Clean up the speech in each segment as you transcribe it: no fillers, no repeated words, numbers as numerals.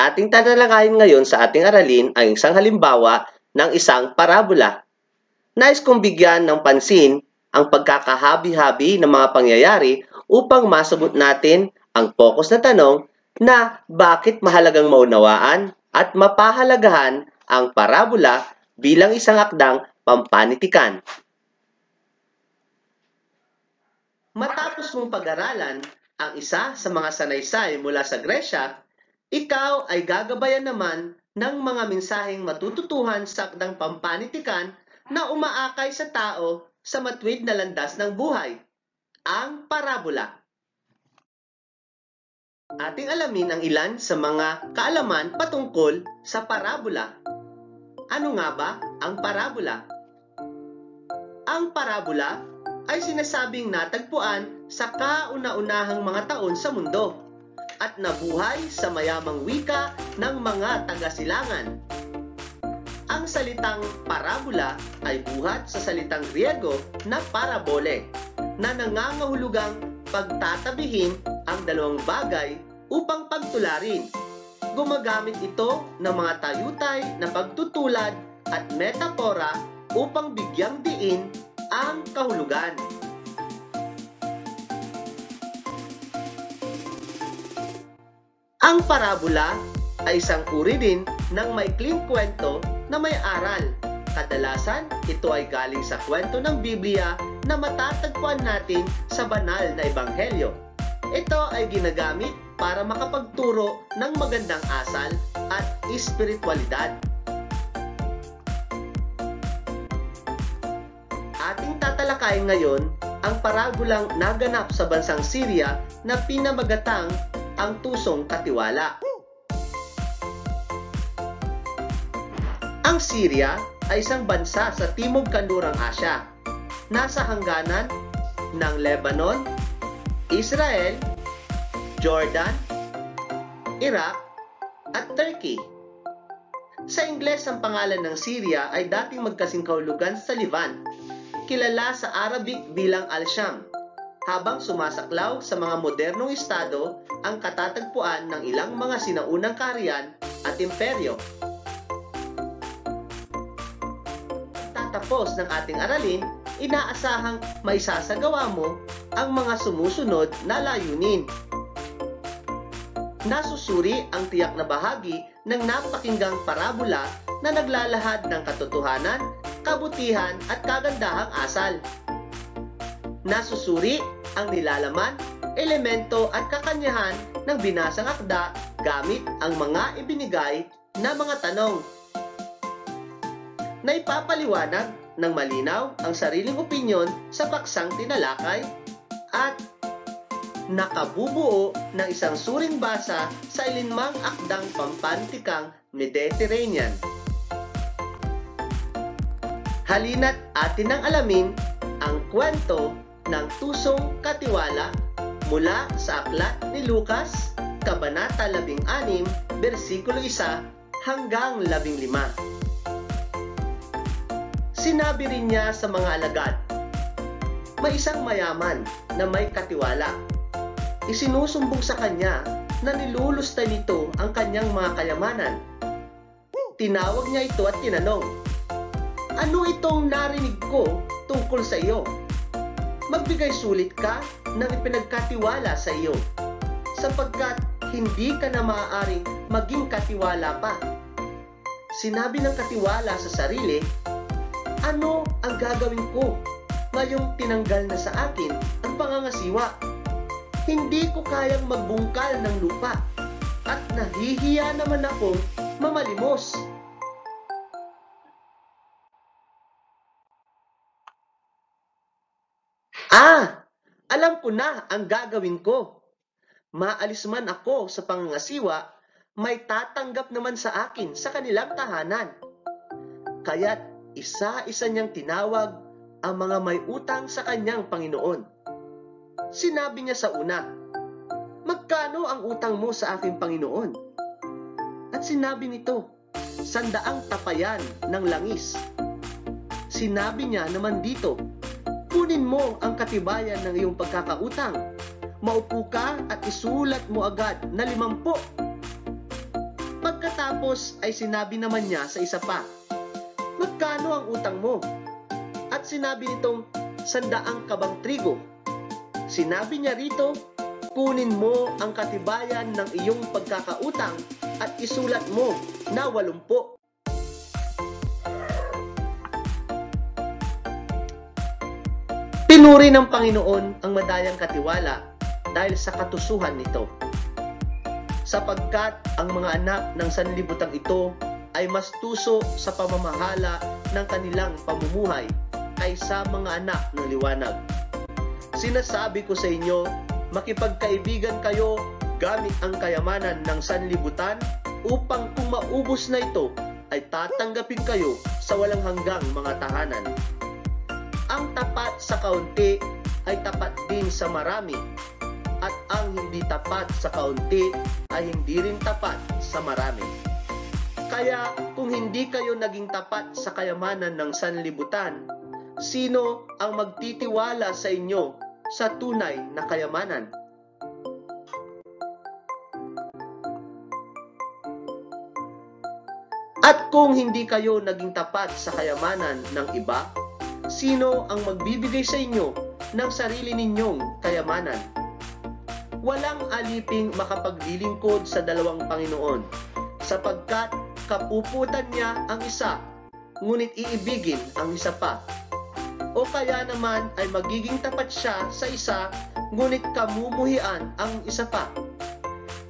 Ating tatalakayin ngayon sa ating aralin ang isang halimbawa ng isang parabola. Nais kong bigyan ng pansin ang pagkakahabi-habi ng mga pangyayari upang masagot natin ang focus na tanong na bakit mahalagang maunawaan at mapahalagahan ang parabola bilang isang akdang pampanitikan. Matapos mong pag-aralan ang isa sa mga sanaysay mula sa Gresya, ikaw ay gagabayan naman ng mga mensaheng matututuhan sa akdang pampanitikan na umaakay sa tao sa matuwid na landas ng buhay, ang parabola. Ating alamin ang ilan sa mga kaalaman patungkol sa parabola. Ano nga ba ang parabola? Ang parabola ay sinasabing natagpuan sa kauna-unahang mga taon sa mundo at nabuhay sa mayamang wika ng mga taga-silangan. Ang salitang parabola ay buhat sa salitang Griego na parabole na nangangahulugang pagtatabihin ang dalawang bagay upang pagtularin. Gumagamit ito ng mga tayutay na pagtutulad at metapora upang bigyang diin ang kahulugan. Ang parabola ay isang uri din ng maikling kwento na may aral. Kadalasan, ito ay galing sa kwento ng Biblia na matatagpuan natin sa banal na ebanghelyo. Ito ay ginagamit para makapagturo ng magandang asal at espiritualidad. Ating tatalakayin ngayon ang parabolang naganap sa bansang Syria na pinamagatang ang tusong katiwala. Ang Syria ay isang bansa sa Timog Kanlurang Asya. Nasa hangganan ng Lebanon, Israel, Jordan, Iraq, at Turkey. Sa Ingles, ang pangalan ng Syria ay dating magkasing kahulugan sa Levant, kilala sa Arabic bilang Al-Sham, habang sumasaklaw sa mga modernong estado ang katatagpuan ng ilang mga sinaunang kaharian at imperyo. Tatapos ng ating aralin, inaasahang maisasagawa mo ang mga sumusunod na layunin. Nasusuri ang tiyak na bahagi ng napakinggang parabola na naglalahad ng katotohanan, kabutihan at kagandahang asal. Nasusuri ang nilalaman, elemento at kakanyahan ng binasang akda gamit ang mga ibinigay na mga tanong. Naipapaliwanag ng malinaw ang sariling opinyon sa paksang tinalakay at nakabubuo ng isang suring basa sa ilinmang akdang pampantikang Mediterranean. Halina't atin nang alamin ang kwento ng tusong katiwala mula sa aklat ni Lucas, Kabanata 16, versikulo 1 hanggang 15. Sinabi rin niya sa mga alagad, may isang mayaman na may katiwala. Isinusumbong sa kanya na nilulustay nito ang kanyang mga kayamanan. Tinawag niya ito at tinanong, ano itong narinig ko tungkol sa iyo? Magbigay sulit ka ng ipinagkatiwala sa iyo, sapagkat hindi ka na maaaring maging katiwala pa. Sinabi ng katiwala sa sarili, ano ang gagawin ko ngayong tinanggal na sa akin ang pangangasiwa? Hindi ko kayang magbungkal ng lupa at nahihiya naman akong mamalimos. Alam ko na ang gagawin ko. Maalis man ako sa pangangasiwa, may tatanggap naman sa akin sa kanilang tahanan. Kaya't isa-isa niyang tinawag ang mga may utang sa kanyang Panginoon. Sinabi niya sa una, magkano ang utang mo sa aking Panginoon? At sinabi nito, 100 tapayan ng langis. Sinabi niya naman dito, kunin mo ang katibayan ng iyong pagkakautang. Maupo ka at isulat mo agad na 50. Pagkatapos ay sinabi naman niya sa isa pa, "Magkano ang utang mo?" At sinabi nitong, "100 kabang trigo." Sinabi niya rito, "Kunin mo ang katibayan ng iyong pagkakautang at isulat mo na 80." Pinuri ng Panginoon ang madayang katiwala dahil sa katusuhan nito, sapagkat ang mga anak ng sanlibutang ito ay mas tuso sa pamamahala ng kanilang pamumuhay kaysa mga anak ng liwanag. Sinasabi ko sa inyo, makipagkaibigan kayo gamit ang kayamanan ng sanlibutan upang kung maubos na ito ay tatanggapin kayo sa walang hanggang mga tahanan. Ang tapat sa kaunti ay tapat din sa marami, at ang hindi tapat sa kaunti ay hindi rin tapat sa marami. Kaya kung hindi kayo naging tapat sa kayamanan ng sanlibutan, sino ang magtitiwala sa inyo sa tunay na kayamanan? At kung hindi kayo naging tapat sa kayamanan ng iba, sino ang magbibigay sa inyo ng sarili ninyong kayamanan? Walang aliping makapaglilingkod sa dalawang Panginoon, sapagkat kapuputan niya ang isa, ngunit iibigin ang isa pa. O kaya naman ay magiging tapat siya sa isa, ngunit kamumuhian ang isa pa.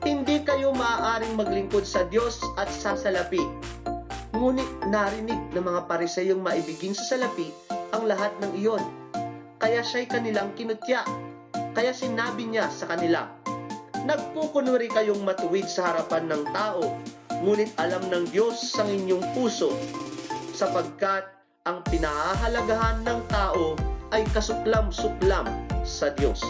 Hindi kayo maaaring maglingkod sa Diyos at sa salapi. Ngunit narinig ng mga Pariseyong maibigin sa salapi ang lahat ng iyon. Kaya siya'y kanilang kinutya. Kaya sinabi niya sa kanila, "Nagkukunwari kayong matuwid sa harapan ng tao, ngunit alam ng Diyos ang inyong puso, sapagkat ang pinahahalagahan ng tao ay kasuklam-suklam sa Diyos."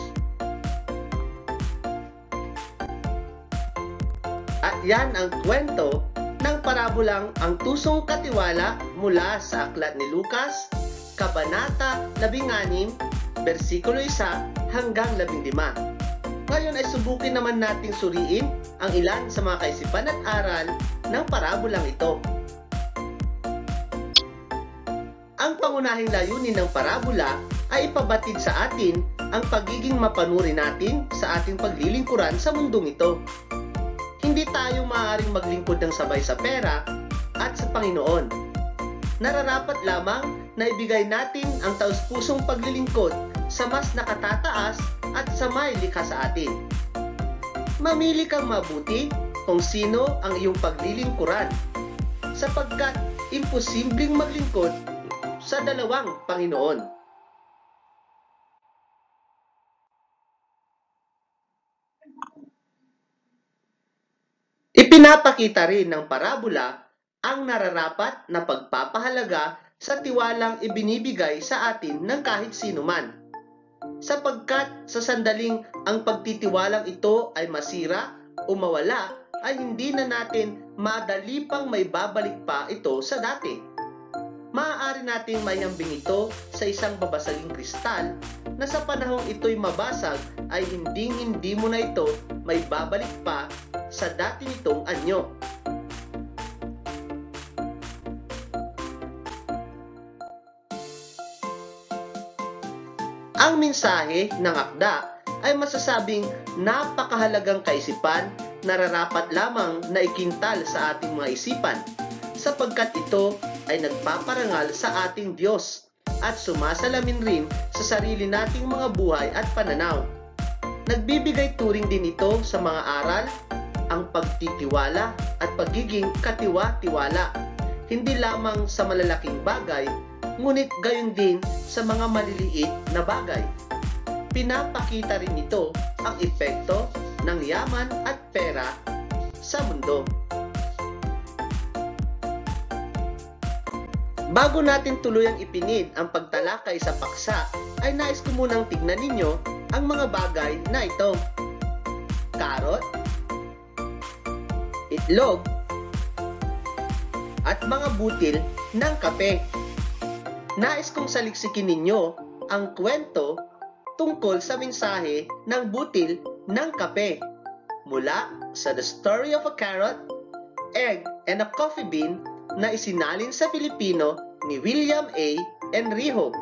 At yan ang kwento ng parabolang ang tusong katiwala mula sa aklat ni Lucas, Kabanata 16, versikulo 1 hanggang 15. Ngayon ay subukin naman nating suriin ang ilan sa mga kaisipan at aral ng parabolang ito. Ang pangunahing layunin ng parabola ay ipabatid sa atin ang pagiging mapanuri natin sa ating paglilingkuran sa mundong ito. Hindi tayo maaaring maglingkod ng sabay sa pera at sa Panginoon. Nararapat lamang na ibigay natin ang taus-pusong paglilingkod sa mas nakatataas at sa may likha sa atin. Mamili kang mabuti kung sino ang iyong paglilingkuran, sapagkat imposibleng maglingkod sa dalawang Panginoon. Ipinapakita rin ng parabola ang nararapat na pagpapahalaga sa tiwalang ibinibigay sa atin ng kahit sino man. Sapagkat sa sandaling ang pagtitiwalang ito ay masira o mawala, ay hindi na natin madali pang may babalik pa ito sa dati. Maaari nating mayambing ito sa isang babasaging kristal na sa panahong ito'y mabasag ay hindi mo na ito may babalik pa sa dati nitong anyo. Ang mensahe ng akda ay masasabing napakahalagang kaisipan na nararapat lamang na ikintal sa ating mga isipan, sapagkat ito ay nagpaparangal sa ating Diyos at sumasalamin rin sa sarili nating mga buhay at pananaw. Nagbibigay turing din ito sa mga aral, ang pagtitiwala at pagiging katiwa-tiwala, hindi lamang sa malalaking bagay, ngunit gayon din sa mga maliliit na bagay. Pinapakita rin ito ang epekto ng yaman at pera sa mundo. Bago natin tuluyang ipinid ang pagtalakay sa paksa, ay nais ko munang tignan ninyo ang mga bagay na ito: karot, itlog, at mga butil ng kape. Nais kong saliksikin ninyo ang kwento tungkol sa mensahe ng butil ng kape mula sa The Story of a Carrot, egg and a coffee bean na isinalin sa Filipino ni William A. Enrijo